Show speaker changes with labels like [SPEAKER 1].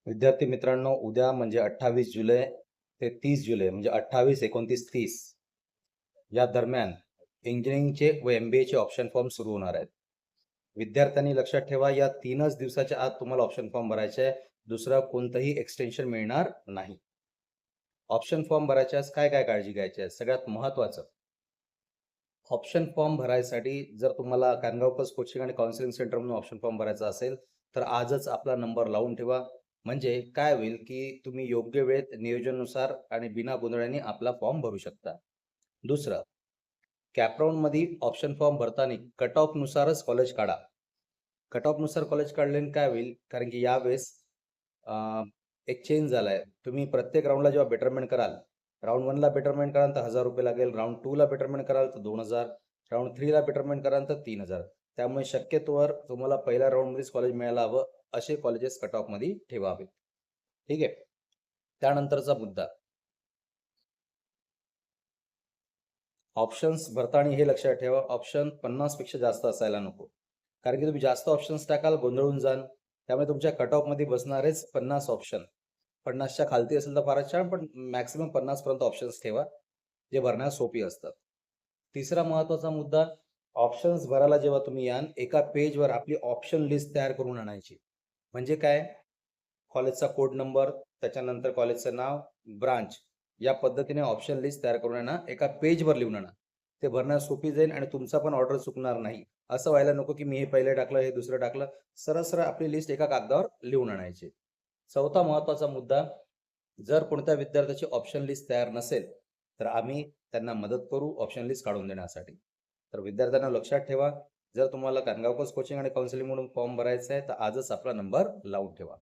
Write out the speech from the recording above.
[SPEAKER 1] विद्यार्थी मित्रांनो, उद्या म्हणजे 28 जुलै ते 30 जुलै म्हणजे 28, 29, 30 या दरम्यान इंजिनिअरिंगचे व MBAचे ऑप्शन फॉर्म सुरू होणार आहेत. विद्यार्थ्यांनी लक्षात ठेवा, या 3च दिवसाच्या आत तुम्हाला ऑप्शन फॉर्म भरायचे आहे. दुसरा कोणतंही एक्सटेन्शन मिळणार नाही. ऑप्शन फॉर्म भरायच्यास काय काय काळजी घ्यायची आहे? सगळ्यात महत्त्वाचं, ऑप्शन फॉर्म भरायसाठी जर तुम्हाला कानगावकर कोचिंग आणि काउन्सिलिंग सेंटरमधून ऑप्शन फॉर्म भरायचा असेल, तर आजच आपला नंबर लावून ठेवा. म्हणजे काय होईल, की तुम्ही योग्य वेळेत नियोजनानुसार आणि बिना गोंधळाने आपला फॉर्म भरू शकता. दुसरं, कॅपराऊंडमध्ये ऑप्शन फॉर्म भरताना कट ऑफनुसारच कॉलेज काढा. कट ऑफनुसार कॉलेज काढल्याने काय होईल, कारण की यावेळेस एक चेंज झाला आहे. तुम्ही प्रत्येक राऊंडला जेव्हा बेटरमेंट कराल, राऊंड 1ला बेटरमेंट कराल तर ₹1000 लागेल, राऊंड 2ला बेटरमेंट कराल तर 2000, राऊंड 3ला बेटरमेंट कराल तर 3000. त्यामुळे शक्यतोवर तुम्हाला पहिल्या राऊंडमध्येच कॉलेज मिळायला हवं, असे कॉलेजेस कट ऑफमध्ये ठेवावे. ठीक आहे. त्यानंतरचा मुद्दा, ऑप्शन्स भरताना हे लक्षात ठेवा, ऑप्शन 50 पेक्षा जास्त असायला नको. कारण की तुम्ही जास्त ऑप्शन्स टाकाल, गोंधळून जाल. त्यामुळे तुमच्या कट ऑफमध्ये बसणारेच 50 ऑप्शन. 50च्या खालती असेल तर फारच छान, पण मॅक्सिमम 50 पर्यंत ऑप्शन्स ठेवा, जे भरण्यास सोपी असतात. तिसरा महत्त्वाचा मुद्दा, ऑप्शन्स भरायला जेव्हा तुम्ही याल, एका पेजवर आपली ऑप्शन लिस्ट तयार करून आणायची. म्हणजे काय? कॉलेजचा कोड नंबर, त्याच्यानंतर कॉलेजचं नाव, ब्रांच, या पद्धतीने ऑप्शन लिस्ट तयार करून आणा. एका पेजवर लिहून आणा. ते भरण्यास सोपी जाईल आणि तुमचा पण ऑर्डर चुकणार नाही. असं व्हायला नको, की मी हे पहिलं टाकलं, हे दुसरं टाकलं. सरळ-सरळ आपली लिस्ट एका कागदावर लिहून आणायची. चौथा महत्त्वाचा मुद्दा, जर कोणत्या विद्यार्थ्याची ऑप्शन लिस्ट तयार नसेल, तर आम्ही त्यांना मदत करू ऑप्शन लिस्ट काढून देण्यासाठी. तर विद्यार्थ्यांना लक्षात ठेवा, जर तुम्हाला कानगावकर कोचिंग आणि काउन्सिलिंग म्हणून फॉर्म भरायचा आहे, तर आजच आपला नंबर लावून ठेवा.